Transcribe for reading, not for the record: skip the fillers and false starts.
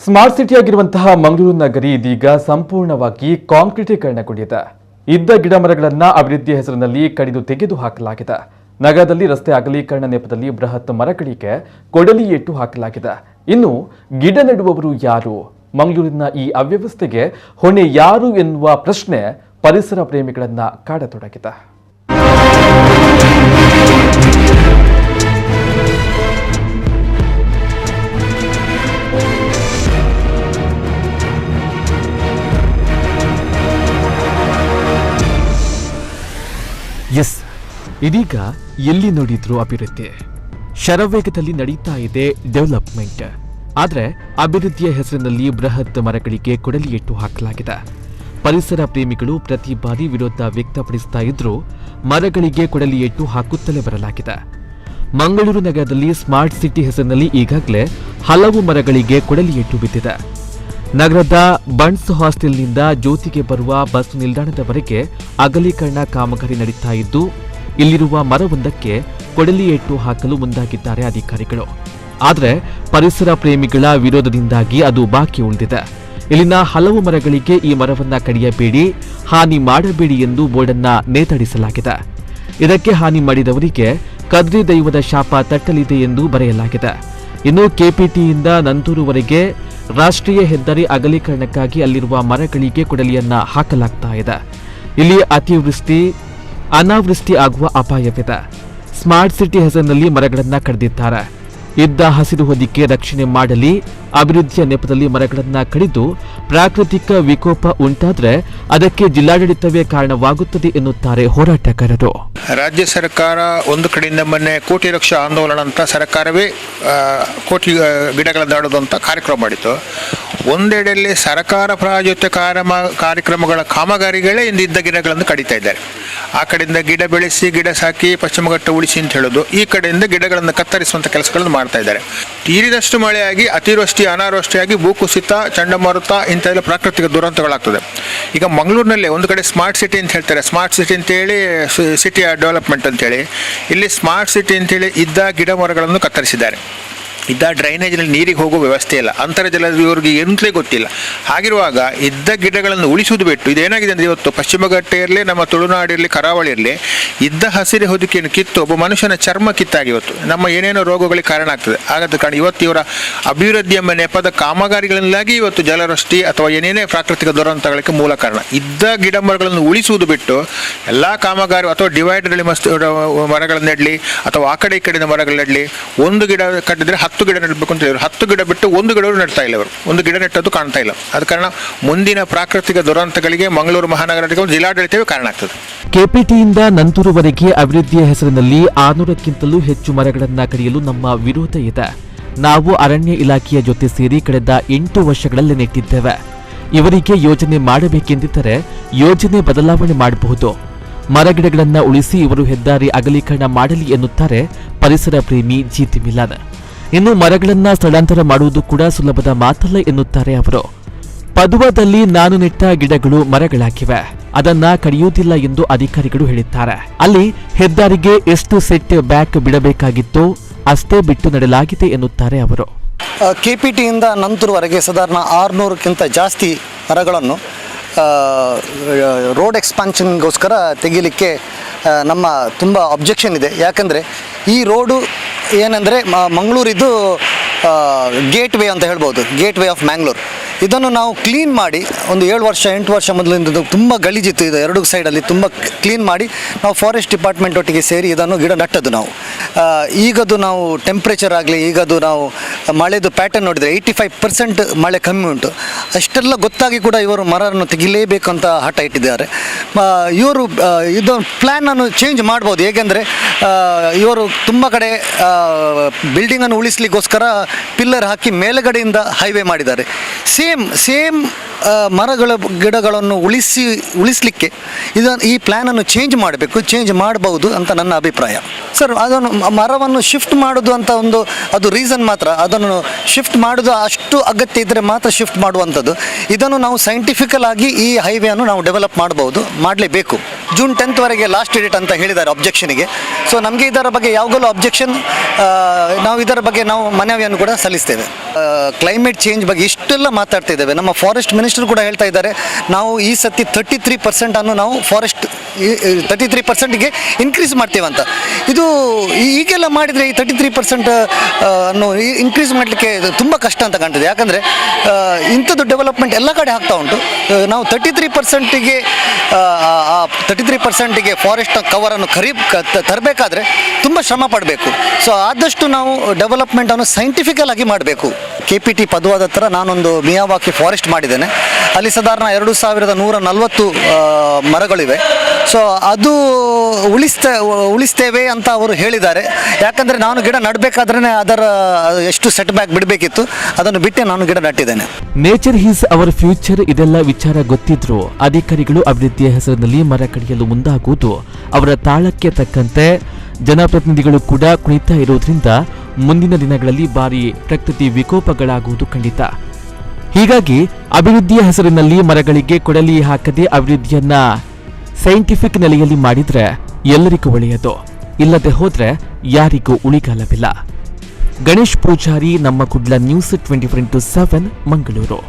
Smart ಸಿಟಿಯಾಗಿರುವಂತಹ Mangaluru ನಗರಿ ಇದೀಗ ಸಂಪೂರ್ಣವಾಗಿ ಕಾಂಕ್ರೀಟೀಕರಣಗೊಂಡಿದೆ. ಇದ್ದ ಗಿಡ ಮರಗಳನ್ನು ಅಭಿವೃದ್ಧಿ ಹೆಸರಿನಲ್ಲಿ ಕಡಿದು ತೆಗೆದು ಹಾಕಲಾಗಿದೆ. ನಗರದಲ್ಲಿ ರಸ್ತೆ ಅಗಲೀಕರಣ ನೆಪದಲ್ಲಿ ಬೃಹತ್ ಮರಗಳಿಗೆ ಕೊಡಲಿ ಇಟ್ಟು ಹಾಕಲಾಗಿದೆ. ಇನ್ನು ಗಿಡ ನೆಡುವವರು ಯಾರು, ಮಂಗಳೂರಿನ ಈ ಅವ್ಯವಸ್ಥೆಗೆ ಹೊಣೆ ಯಾರು ಎನ್ನುವ ಪ್ರಶ್ನೆ ಪರಿಸರ ಪ್ರೇಮಿಗಳನ್ನ ಕಾಡತೊಡಗಿದೆ. ಇದೀಗ ಎಲ್ಲಿ ನೋಡಿದ್ರೂ ಅಭಿವೃದ್ಧಿ, ಶರವೇಗದಲ್ಲಿ ನಡೀತಾ ಇದೆ ಡೆವಲಪ್ಮೆಂಟ್. ಆದರೆ ಅಭಿವೃದ್ಧಿಯ ಹೆಸರಿನಲ್ಲಿ ಬೃಹತ್ ಮರಗಳಿಗೆ ಕೊಡಲಿ ಇಟ್ಟು ಹಾಕಲಾಗಿದೆ. ಪರಿಸರ ಪ್ರೇಮಿಗಳು ಪ್ರತಿ ಬಾರಿ ವಿರೋಧ ವ್ಯಕ್ತಪಡಿಸ್ತಾ ಇದ್ರೂ ಮರಗಳಿಗೆ ಕೊಡಲಿ ಇಟ್ಟು ಹಾಕುತ್ತಲೇ ಬರಲಾಗಿದೆ. ಮಂಗಳೂರು ನಗರದಲ್ಲಿ ಸ್ಮಾರ್ಟ್ ಸಿಟಿ ಹೆಸರಿನಲ್ಲಿ ಈಗಾಗಲೇ ಹಲವು ಮರಗಳಿಗೆ ಕೊಡಲಿ ಇಟ್ಟು ಬಿದ್ದಿದೆ. ನಗರದ ಬನ್ಸ್ ಹಾಸ್ಟೆಲ್ನಿಂದ ಜ್ಯೋತಿಗೆ ಬರುವ ಬಸ್ ನಿಲ್ದಾಣದವರೆಗೆ ಅಗಲೀಕರಣ ಕಾಮಗಾರಿ ನಡೀತಾ ಇದ್ದು, ಇಲ್ಲಿರುವ ಮರವೊಂದಕ್ಕೆ ಕೊಡಲಿ ಇಟ್ಟು ಹಾಕಲು ಮುಂದಾಗಿದ್ದಾರೆ ಅಧಿಕಾರಿಗಳು. ಆದರೆ ಪರಿಸರ ಪ್ರೇಮಿಗಳ ವಿರೋಧದಿಂದಾಗಿ ಅದು ಬಾಕಿ ಉಳಿದಿದೆ. ಇಲ್ಲಿನ ಹಲವು ಮರಗಳಿಗೆ ಈ ಮರವನ್ನ ಕಡಿಯಬೇಡಿ, ಹಾನಿ ಮಾಡಬೇಡಿ ಎಂದು ಬೋರ್ಡನ್ನ ನೇತಾಡಿಸಲಾಗಿದೆ. ಇದಕ್ಕೆ ಹಾನಿ ಮಾಡಿದವರಿಗೆ ಕದ್ರಿ ದೈವದ ಶಾಪ ತಟ್ಟಲಿದೆ ಎಂದು ಬರೆಯಲಾಗಿದೆ. ಇನ್ನು ಕೆಪಿಟಿಯಿಂದ ನಂತೂರುವರೆಗೆ ರಾಷ್ಟ್ರೀಯ ಹೆದ್ದಾರಿ ಅಗಲೀಕರಣಕ್ಕಾಗಿ ಅಲ್ಲಿರುವ ಮರಗಳಿಗೆ ಕೊಡಲಿಯನ್ನ ಹಾಕಲಾಗ್ತಾ ಇದೆ. ಇಲ್ಲಿ ಅತಿವೃಷ್ಟಿ ಅನಾವೃಷ್ಟಿ ಆಗುವ ಅಪಾಯವಿದೆ. ಸ್ಮಾರ್ಟ್ ಸಿಟಿ ಹೆಸರಿನಲ್ಲಿ ಮರಗಳನ್ನ ಕಡಿದಿದ್ದಾರೆ. ಇದ್ದ ಹಸಿರು ಹೊದಿಕೆ ರಕ್ಷಣೆ ಮಾಡಲಿ, ಅಭಿವೃದ್ಧಿಯ ನೆಪದಲ್ಲಿ ಮರಗಳನ್ನ ಕಡಿದು ಪ್ರಾಕೃತಿಕ ವಿಕೋಪ ಉಂಟಾದ್ರೆ ಅದಕ್ಕೆ ಜಿಲ್ಲಾಡಳಿತವೇ ಕಾರಣವಾಗುತ್ತದೆ ಎನ್ನುತ್ತಾರೆ ಹೋರಾಟಗಾರರು. ರಾಜ್ಯ ಸರ್ಕಾರ ಒಂದು ಕಡೆಯಿಂದ ಮೊನ್ನೆ ಕೋಟಿ ವೃಕ್ಷ ಆಂದೋಲನ ಅಂತ ಸರ್ಕಾರವೇ ಕೋಟಿ ಗಿಡಗಳನ್ನು ನೆಡುವಂತ ಕಾರ್ಯಕ್ರಮ ಮಾಡಿತ್ತು. ಒಂದೆಡೆಯಲ್ಲಿ ಸರ್ಕಾರ ಪ್ರಾಯೋಜಿತ ಕಾರ್ಯಕ್ರಮಗಳ ಕಾಮಗಾರಿಗಳೇ ಇಂದಿದ್ದ ಗಿಡಗಳನ್ನು ಕಡಿತಾ ಇದ್ದಾರೆ. ಆ ಕಡೆಯಿಂದ ಗಿಡ ಬೆಳೆಸಿ, ಗಿಡ ಸಾಕಿ, ಪಶ್ಚಿಮ ಘಟ್ಟ ಉಳಿಸಿ ಅಂತ ಹೇಳೋದು, ಈ ಕಡೆಯಿಂದ ಗಿಡಗಳನ್ನು ಕತ್ತರಿಸುವಂಥ ಕೆಲಸಗಳನ್ನು ಮಾಡ್ತಾ ಇದ್ದಾರೆ. ತೀರಿದಷ್ಟು ಮಳೆಯಾಗಿ ಅತಿವೃಷ್ಟಿ ಅನಾವೃಷ್ಟಿಯಾಗಿ ಭೂಕುಸಿತ, ಚಂಡಮಾರುತ ಇಂಥೆಲ್ಲ ಪ್ರಾಕೃತಿಕ ದುರಂತಗಳಾಗ್ತದೆ. ಈಗ ಮಂಗಳೂರಿನಲ್ಲೇ ಒಂದು ಕಡೆ ಸ್ಮಾರ್ಟ್ ಸಿಟಿ ಅಂತ ಹೇಳ್ತಾರೆ. ಸ್ಮಾರ್ಟ್ ಸಿಟಿ ಅಂತೇಳಿ ಸಿಟಿಯ ಡೆವಲಪ್ಮೆಂಟ್ ಅಂತೇಳಿ, ಇಲ್ಲಿ ಸ್ಮಾರ್ಟ್ ಸಿಟಿ ಅಂತೇಳಿ ಇದ್ದ ಗಿಡ ಮರಗಳನ್ನು ಕತ್ತರಿಸಿದ್ದಾರೆ. ಇದ್ದ ಡ್ರೈನೇಜ್ನಲ್ಲಿ ನೀರಿಗೆ ಹೋಗೋ ವ್ಯವಸ್ಥೆ ಇಲ್ಲ, ಅಂತರ್ಜಲ ಇವರಿಗೆ ಎಂತಲೇ ಗೊತ್ತಿಲ್ಲ. ಹಾಗಿರುವಾಗ ಇದ್ದ ಗಿಡಗಳನ್ನು ಉಳಿಸುವುದು ಬಿಟ್ಟು ಇದೇನಾಗಿದೆ ಅಂದರೆ, ಇವತ್ತು ಪಶ್ಚಿಮ ಘಟ್ಟ ಇರಲಿ, ನಮ್ಮ ತುಳುನಾಡು ಇರಲಿ, ಕರಾವಳಿ ಇರಲಿ, ಇದ್ದ ಹಸಿರು ಹೊದಿಕೆಯನ್ನು ಕಿತ್ತು ಒಬ್ಬ ಮನುಷ್ಯನ ಚರ್ಮ ಕಿತ್ತಾಗಿ ಇವತ್ತು ನಮ್ಮ ಏನೇನೋ ರೋಗಗಳಿಗೆ ಕಾರಣ ಆಗ್ತದೆ. ಆದ ಕಾರಣ ಇವತ್ತು ಇವರ ಅಭಿವೃದ್ಧಿ ಎಂಬ ನೆಪದ ಕಾಮಗಾರಿಗಳಿಂದಾಗಿ ಇವತ್ತು ಜಲವೃಷ್ಟಿ ಅಥವಾ ಏನೇನೇ ಪ್ರಾಕೃತಿಕ ದುರಂತಗಳಿಗೆ ಮೂಲ ಕಾರಣ. ಇದ್ದ ಗಿಡ ಮರಗಳನ್ನು ಉಳಿಸುವುದು ಬಿಟ್ಟು ಎಲ್ಲ ಕಾಮಗಾರಿ ಅಥವಾ ಡಿವೈಡರ್ಲಿ ಮರಗಳನ್ನು ನೆಡಲಿ ಅಥವಾ ಆ ಕಡೆ ಈ ಕಡೆಯಿಂದ ಮರಗಳು ನೆಡಲಿ. ಒಂದು ಗಿಡ ಕಟ್ಟಿದ್ರೆ 10 ಗಿಡ ನೆಡಬೇಕು ಅಂತ ಹೇಳಿದ್ರು, 10 ಗಿಡ ಬಿಟ್ಟು ಒಂದು ಗಿಡವರು ನೆಡ್ತಾ ಇಲ್ಲ. ಅವರು ಒಂದು ಗಿಡ ನೆಟ್ಟದ್ದು ಕಾಣ್ತಾ ಇಲ್ಲ. ಆದ ಕಾರಣ ಮುಂದಿನ ಪ್ರಾಕೃತಿಕ ದುರಂತಗಳಿಗೆ ಮಂಗಳೂರು ಮಹಾನಗರಕ್ಕೆ ಜಿಲ್ಲಾಡಳಿತವೇ ಕಾರಣ ಆಗ್ತದೆ. ಕೆಪಿಟಿಯಿಂದ ನಂತೂರುವರೆಗೆ ಅಭಿವೃದ್ಧಿಯ ಹೆಸರಿನಲ್ಲಿ 600ಕ್ಕಿಂತಲೂ ಹೆಚ್ಚು ಮರಗಳನ್ನು ಕಡಿಯಲು ನಮ್ಮ ವಿರೋಧ ಇದೆ. ನಾವು ಅರಣ್ಯ ಇಲಾಖೆಯ ಜೊತೆ ಸೇರಿ ಕಳೆದ 8 ವರ್ಷಗಳಲ್ಲಿ ನೆಟ್ಟಿದ್ದೇವೆ. ಇವರಿಗೆ ಯೋಜನೆ ಮಾಡಬೇಕೆಂದಿದ್ದರೆ ಯೋಜನೆ ಬದಲಾವಣೆ ಮಾಡಬಹುದು. ಮರಗಿಡಗಳನ್ನ ಉಳಿಸಿ ಇವರು ಹೆದ್ದಾರಿ ಅಗಲೀಕರಣ ಮಾಡಲಿ ಎನ್ನುತ್ತಾರೆ ಪರಿಸರ ಪ್ರೇಮಿ ಜೀತಿ ಮಿಲಾನ್. ಇನ್ನು ಮರಗಳನ್ನ ಸ್ಥಳಾಂತರ ಮಾಡುವುದು ಕೂಡ ಸುಲಭದ ಮಾತಲ್ಲ ಎನ್ನುತ್ತಾರೆ ಅವರು. ಪದುವದಲ್ಲಿ ನಾನು ನೆಟ್ಟ ಗಿಡಗಳು ಮರಗಳಾಗಿವೆ, ಅದನ್ನ ಕಡಿಯುವುದಿಲ್ಲ ಎಂದು ಅಧಿಕಾರಿಗಳು ಹೇಳಿದ್ದಾರೆ. ಅಲ್ಲಿ ಹೆದ್ದಾರಿಗೆ ಎಷ್ಟು ಸೆಟ್ ಬ್ಯಾಕ್ ಬಿಡಬೇಕಾಗಿತ್ತೋ ಅಷ್ಟೇ ಬಿಟ್ಟು ನೆಡಲಾಗಿದೆ ಎನ್ನುತ್ತಾರೆ ಅವರು. ಕೆಪಿಟಿಯಿಂದ ನಂತರವರೆಗೆ ಸಾಧಾರಣ 600ಕ್ಕಿಂತ ಜಾಸ್ತಿ ಮರಗಳನ್ನು ರೋಡ್ ಎಕ್ಸ್ಪಾನ್ಷನ್ಗೋಸ್ಕರ ತೆಗೀಲಿಕ್ಕೆ ನಮ್ಮ ತುಂಬ ಅಬ್ಜೆಕ್ಷನ್ ಇದೆ. ಯಾಕಂದರೆ ಈ ರೋಡು ಏನಂದರೆ ಮಂಗಳೂರಿದ್ದು ಗೇಟ್ ವೇ ಅಂತ ಹೇಳ್ಬೋದು, ಗೇಟ್ ವೇ ಆಫ್ ಮ್ಯಾಂಗ್ಳೂರ್. ಇದನ್ನು ನಾವು ಕ್ಲೀನ್ ಮಾಡಿ ಒಂದು 7 ವರ್ಷ 8 ವರ್ಷ ಮೊದಲಿಂದ ತುಂಬ ಗಲೀಜಿತ್ತು. ಇದು 2 ಸೈಡಲ್ಲಿ ತುಂಬ ಕ್ಲೀನ್ ಮಾಡಿ ನಾವು ಫಾರೆಸ್ಟ್ ಡಿಪಾರ್ಟ್ಮೆಂಟ್ ಒಟ್ಟಿಗೆ ಸೇರಿ ಇದನ್ನು ಗಿಡ ನಟ್ಟದ್ದು ನಾವು. ಈಗದು ನಾವು ಟೆಂಪ್ರೇಚರ್ ಆಗಲಿ, ಈಗದು ನಾವು ಮಳೆದು ಪ್ಯಾಟರ್ನ್ ನೋಡಿದರೆ 85% ಮಳೆ ಕಮ್ಮಿ ಉಂಟು. ಅಷ್ಟೆಲ್ಲ ಗೊತ್ತಾಗಿ ಕೂಡ ಇವರು ಮರವನ್ನು ತೆಗಿಲೇಬೇಕು ಅಂತ ಹಠ ಇಟ್ಟಿದ್ದಾರೆ. ಇವರು ಇದು ಪ್ಲ್ಯಾನನ್ನು ಚೇಂಜ್ ಮಾಡ್ಬೋದು. ಹೇಗೆಂದರೆ ಇವರು ತುಂಬ ಕಡೆ ಬಿಲ್ಡಿಂಗನ್ನು ಉಳಿಸ್ಲಿಕ್ಕೋಸ್ಕರ ಪಿಲ್ಲರ್ ಹಾಕಿ ಮೇಲುಗಡೆಯಿಂದ ಹೈವೇ ಮಾಡಿದ್ದಾರೆ. ಸೇಮ್ ಮರಗಳ ಗಿಡಗಳನ್ನು ಉಳಿಸಲಿಕ್ಕೆ ಈ ಪ್ಲ್ಯಾನನ್ನು ಚೇಂಜ್ ಮಾಡಬೇಕು, ಚೇಂಜ್ ಮಾಡಬಹುದು ಅಂತ ನನ್ನ ಅಭಿಪ್ರಾಯ. ಸರ್ ಅದನ್ನು ಮರವನ್ನು ಶಿಫ್ಟ್ ಮಾಡೋದು ಅಂತ ಒಂದು ಅದು ರೀಸನ್ ಮಾತ್ರ, ಅದನ್ನು ಶಿಫ್ಟ್ ಮಾಡೋದು ಅಷ್ಟು ಅಗತ್ಯ ಇದ್ದರೆ ಮಾತ್ರ ಶಿಫ್ಟ್ ಮಾಡುವಂಥದ್ದು. ಇದನ್ನು ನಾವು ಸೈಂಟಿಫಿಕಲ್ ಆಗಿ ಈ ಹೈವೇಯನ್ನು ನಾವು ಡೆವಲಪ್ ಮಾಡ್ಬೋದು, ಮಾಡಲೇಬೇಕು. ಜೂನ್ 10th ವರೆಗೆ ಲಾಸ್ಟ್ ಡೇಟ್ ಅಂತ ಹೇಳಿದ್ದಾರೆ ಅಬ್ಜೆಕ್ಷನಿಗೆ. ಸೊ ನಮಗೆ ಇದರ ಬಗ್ಗೆ ಯಾವಾಗಲೂ ಅಬ್ಜೆಕ್ಷನ್, ನಾವು ಇದರ ಬಗ್ಗೆ ನಾವು ಮನವಿಯನ್ನು ಕೂಡ ಸಲ್ಲಿಸ್ತೇವೆ. ಕ್ಲೈಮೇಟ್ ಚೇಂಜ್ ಬಗ್ಗೆ ಇಷ್ಟೆಲ್ಲ ಮಾತಾಡ್ತಾ ಇದ್ದೇವೆ. ನಮ್ಮ ಫಾರೆಸ್ಟ್ ಮಿನಿಸ್ಟರ್ ಕೂಡ ಹೇಳ್ತಾ ಇದ್ದಾರೆ, ನಾವು ಈ ಸತಿ 33% ನಾವು ಫಾರೆಸ್ಟ್ 33%ಗೆ ಇನ್ಕ್ರೀಸ್ ಮಾಡ್ತೇವಂತ. ಇದು ಈಗೆಲ್ಲ ಮಾಡಿದರೆ ಈ 33% ಅನ್ನು ಇನ್ಕ್ರೀಸ್ ಮಾಡಲಿಕ್ಕೆ ತುಂಬ ಕಷ್ಟ ಅಂತ ಕಾಣ್ತದೆ. ಯಾಕಂದರೆ ಇಂಥದ್ದು ಡೆವಲಪ್ಮೆಂಟ್ ಎಲ್ಲ ಕಡೆ ಆಗ್ತಾ ಉಂಟು. ನಾವು 33%ಗೆ ಫಾರೆಸ್ಟ್ ಕವರನ್ನು ತರಬೇಕಾದ್ರೆ ತುಂಬ ಶ್ರಮ ಪಡಬೇಕು. ಸೊ ಆದಷ್ಟು ನಾವು ಡೆವಲಪ್ಮೆಂಟನ್ನು ಸೈಂಟಿಫಿಕಲ್ ಆಗಿ ಮಾಡಬೇಕು. KPT ಪದ್ವಾದ ಹತ್ರ ನಾನೊಂದು ಮಿಯಾವಾಕಿ ಫಾರೆಸ್ಟ್ ಮಾಡಿದ್ದೇನೆ. ಅಲ್ಲಿ ಸಾಧಾರಣ 2140 ಮರಗಳಿವೆ. ಸೊ ಅದು ಉಳಿಸ್ತೇವೆ ಅಂತ ಅವರು ಹೇಳಿದ್ದಾರೆ. ಯಾಕಂದರೆ ನಾನು ಗಿಡ ನೆಡಬೇಕಾದ್ರೆ ಅದರ ಎಷ್ಟು ಸೆಟ್ ಬ್ಯಾಕ್ ಬಿಡಬೇಕಿತ್ತು, ಅದನ್ನು ಬಿಟ್ಟೆ ನಾನು ಗಿಡ ನೆಟ್ಟಿದ್ದೇನೆ. ನೇಚರ್ ಈಸ್ ಅವರ್ ಫ್ಯೂಚರ್ ಇದೆಲ್ಲ ವಿಚಾರ ಗೊತ್ತಿದ್ರು ಅಧಿಕಾರಿಗಳು ಅಭಿವೃದ್ಧಿಯ ಹೆಸರಿನಲ್ಲಿ ಮರ ಕಡಿಯಲು ಮುಂದಾಗುವುದು ಅವರ ತಾಳಕ್ಕೆ ತಕ್ಕಂತೆ ಜನಪ್ರತಿನಿಧಿಗಳು ಕೂಡ ಕುಣಿತಾ ಇರುವುದರಿಂದ ಮುಂದಿನ ದಿನಗಳಲ್ಲಿ ಭಾರಿ ಪ್ರಕೃತಿ ವಿಕೋಪಗಳಾಗುವುದು ಖಂಡಿತ. ಹೀಗಾಗಿ ಅಭಿವೃದ್ಧಿಯ ಹೆಸರಿನಲ್ಲಿ ಮರಗಳಿಗೆ ಕೊಡಲಿ ಹಾಕದೆ ಅಭಿವೃದ್ಧಿಯನ್ನ ಸೈಂಟಿಫಿಕ್ ನೆಲೆಯಲ್ಲಿ ಮಾಡಿದ್ರೆ ಎಲ್ಲರಿಗೂ ಒಳ್ಳೆಯದು, ಇಲ್ಲದೆ ಹೋದ್ರೆ ಯಾರಿಗೂ ಉಳಿಗಾಲವಿಲ್ಲ. ಗಣೇಶ್ ಪೂಜಾರಿ, ನಮ್ಮ ಕುಡ್ಲ ನ್ಯೂಸ್ 24x7 ಮಂಗಳೂರು.